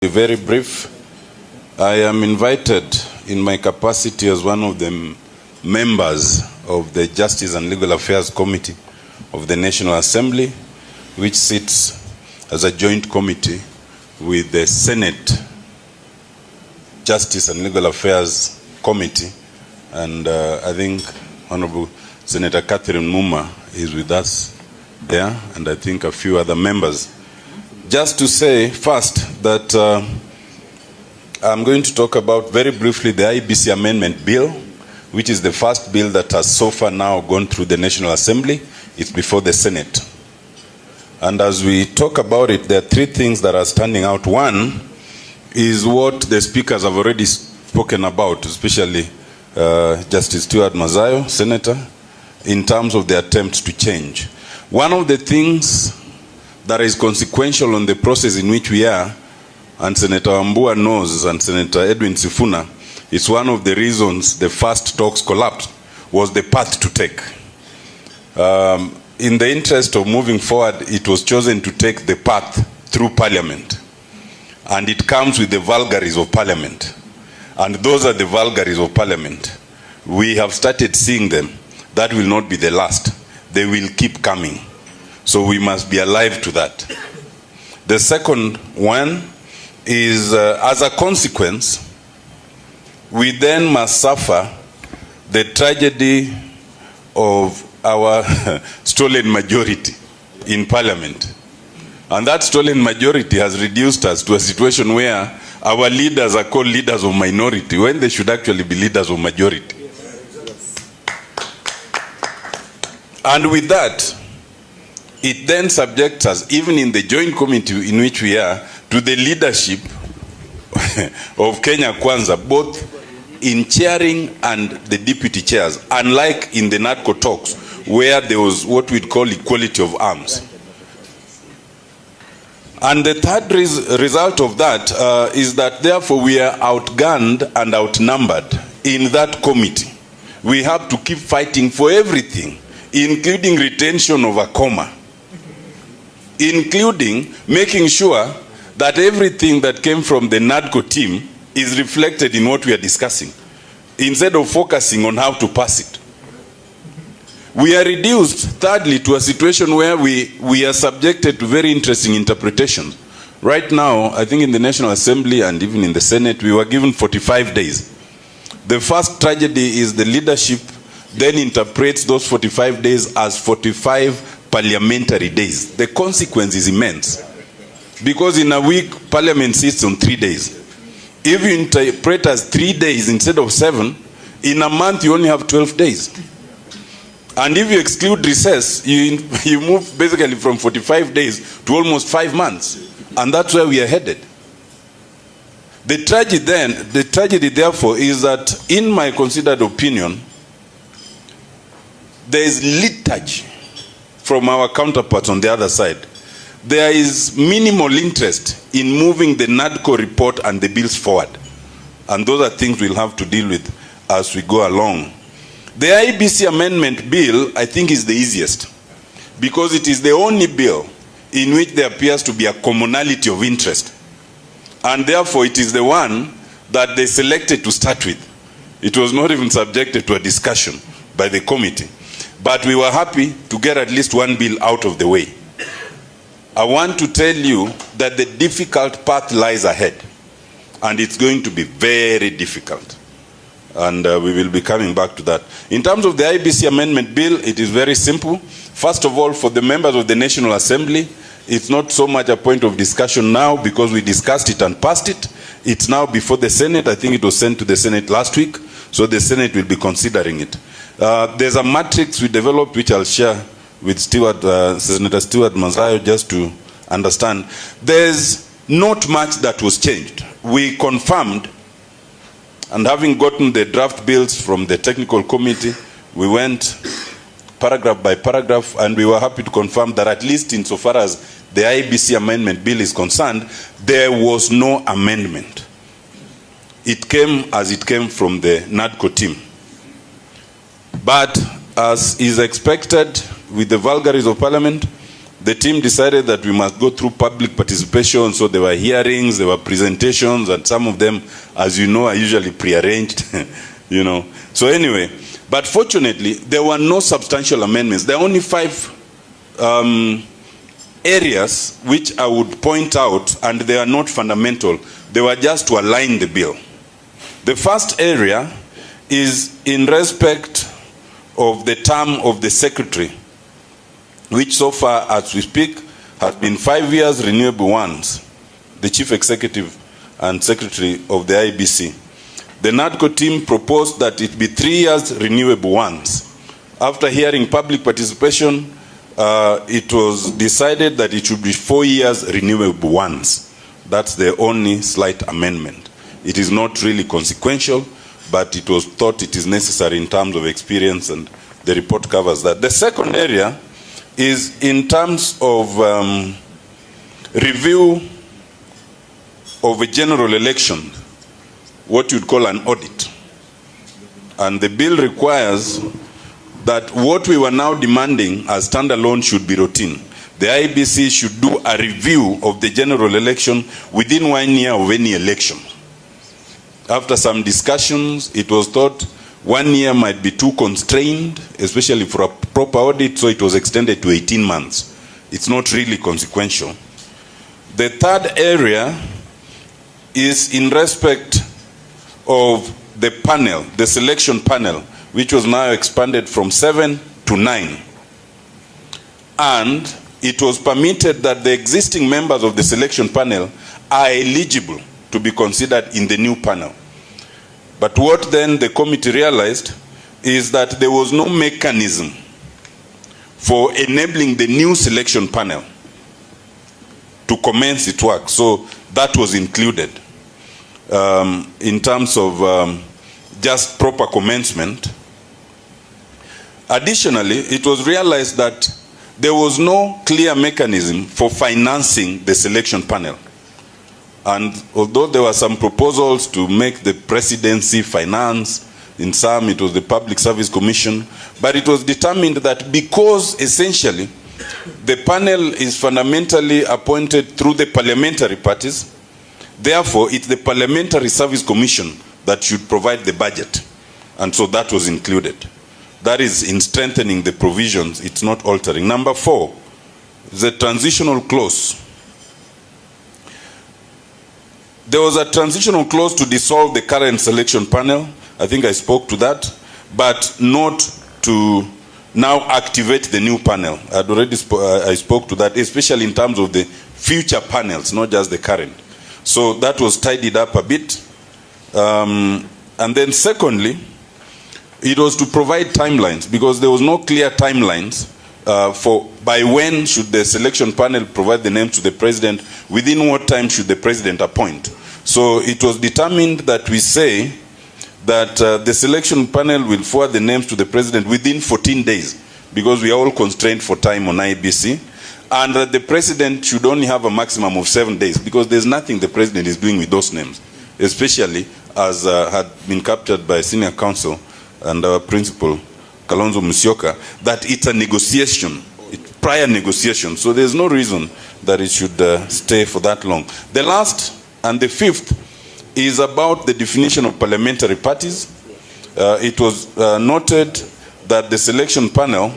Very brief. I am invited in my capacity as one of the members of the Justice and Legal Affairs Committee of the National Assembly, which sits as a joint committee with the Senate Justice and Legal Affairs Committee. And I think Honorable Senator Catherine Muma is with us there, and I think a few other members. Just to say first that I'm going to talk about very briefly the IEBC Amendment Bill, which is the first bill that has so far now gone through the National Assembly. It's before the Senate. And as we talk about it, there are three things that are standing out. One is what the speakers have already spoken about, especially Justice Stuart Mazayo, Senator, in terms of the attempts to change. One of the things that is consequential on the process in which we are, and Senator Wambua knows, and Senator Edwin Sifuna, is one of the reasons the first talks collapsed, was the path to take. In the interest of moving forward, it was chosen to take the path through Parliament. And it comes with the vagaries of Parliament. And those are the vagaries of Parliament. We have started seeing them. That will not be the last. They will keep coming. So we must be alive to that. The second one is, as a consequence, we then must suffer the tragedy of our stolen majority in Parliament. And that stolen majority has reduced us to a situation where our leaders are called leaders of minority when they should actually be leaders of majority. And with that, it then subjects us, even in the joint committee in which we are, to the leadership of Kenya Kwanza, both in chairing and the deputy chairs, unlike in the NADCO talks, where there was what we'd call equality of arms. And the third result of that is that therefore we are outgunned and outnumbered in that committee. We have to keep fighting for everything, including retention of a comma, including making sure that everything that came from the NADCO team is reflected in what we are discussing, instead of focusing on how to pass it. We are reduced, thirdly, to a situation where we are subjected to very interesting interpretations. Right now, I think in the National Assembly and even in the Senate, we were given 45 days. The first tragedy is the leadership then interprets those 45 days as 45 parliamentary days. The consequence is immense. Because in a week, Parliament sits on 3 days. If you interpret as 3 days instead of 7, in a month you only have 12 days. And if you exclude recess, you move basically from 45 days to almost 5 months. And that's where we are headed. The tragedy therefore is that, in my considered opinion, there is liturgy from our counterparts on the other side. There is minimal interest in moving the NADCO report and the bills forward. And those are things we'll have to deal with as we go along. The IEBC Amendment Bill, I think, is the easiest, because it is the only bill in which there appears to be a commonality of interest. And therefore, it is the one that they selected to start with. It was not even subjected to a discussion by the committee. But we were happy to get at least one bill out of the way. I want to tell you that the difficult path lies ahead. And it's going to be very difficult. And we will be coming back to that. In terms of the IEBC Amendment Bill, it is very simple. First of all, for the members of the National Assembly, it's not so much a point of discussion now because we discussed it and passed it. It's now before the Senate. I think it was sent to the Senate last week. So the Senate will be considering it. There's a matrix we developed, which I'll share with Senator Stuart Mazayo, just to understand. There's not much that was changed. We confirmed, and having gotten the draft bills from the technical committee, we went paragraph by paragraph, and we were happy to confirm that, at least insofar as the IEBC Amendment Bill is concerned, there was no amendment. It came as it came from the NADCO team. But as is expected with the vagaries of Parliament, the team decided that we must go through public participation, so there were hearings, there were presentations, and some of them, as you know, are usually prearranged, you know. So anyway, but fortunately, there were no substantial amendments. There are only 5 areas which I would point out, and they are not fundamental. They were just to align the bill. The first area is in respect of the term of the secretary, which so far as we speak has been 5 years renewable once, the chief executive and secretary of the IEBC. The NADCO team proposed that it be 3 years renewable once. After hearing public participation, it was decided that it should be 4 years renewable once. That's the only slight amendment. It is not really consequential, but it was thought it is necessary in terms of experience, and the report covers that. The second area is in terms of review of a general election, what you'd call an audit. And the bill requires that what we were now demanding as standalone should be routine. The IEBC should do a review of the general election within 1 year of any election. After some discussions, it was thought 1 year might be too constrained, especially for a proper audit, so it was extended to 18 months. It's not really consequential. The third area is in respect of the panel, the selection panel, which was now expanded from 7 to 9. And it was permitted that the existing members of the selection panel are eligible to be considered in the new panel. But what then the committee realized is that there was no mechanism for enabling the new selection panel to commence its work. So that was included in terms of just proper commencement. Additionally, it was realized that there was no clear mechanism for financing the selection panel. And although there were some proposals to make the presidency finance, in some it was the Public Service Commission, but it was determined that because essentially the panel is fundamentally appointed through the parliamentary parties, therefore it's the Parliamentary Service Commission that should provide the budget. And so that was included. That is in strengthening the provisions, it's not altering. Number 4, the transitional clause. There was a transitional clause to dissolve the current selection panel. I think I spoke to that, but not to now activate the new panel. I'd already I spoke to that, especially in terms of the future panels, not just the current. So that was tidied up a bit. And then secondly, it was to provide timelines, because there was no clear timelines for by when should the selection panel provide the names to the president, within what time should the president appoint. So it was determined that we say that the selection panel will forward the names to the president within 14 days, because we are all constrained for time on IEBC, and that the president should only have a maximum of 7 days, because there's nothing the president is doing with those names, especially as had been captured by senior counsel and our principal, Kalonzo Musyoka, that it's a negotiation, prior negotiation. So there's no reason that it should stay for that long. The last and the fifth is about the definition of parliamentary parties. It was noted that the selection panel,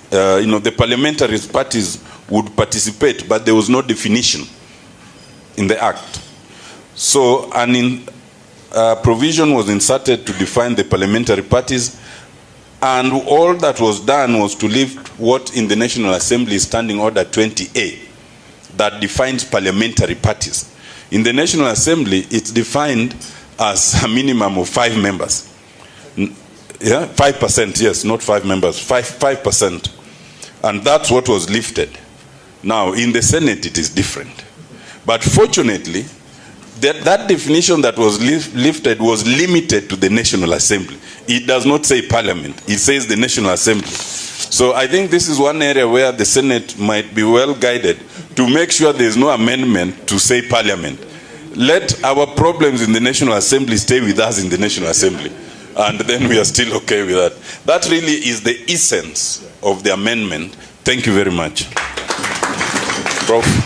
the parliamentary parties would participate, but there was no definition in the act. So an provision was inserted to define the parliamentary parties, and all that was done was to lift what in the National Assembly is Standing Order 20A that defines parliamentary parties. In the National Assembly, it's defined as a minimum of 5 members. Yeah, 5%, yes, not 5 members, 5%. And that's what was lifted. Now, in the Senate, it is different. But fortunately, that definition that was lifted was limited to the National Assembly. It does not say Parliament. It says the National Assembly. So I think this is one area where the Senate might be well guided to make sure there is no amendment to say Parliament. Let our problems in the National Assembly stay with us in the National Assembly. And then we are still okay with that. That really is the essence of the amendment. Thank you very much. Prof.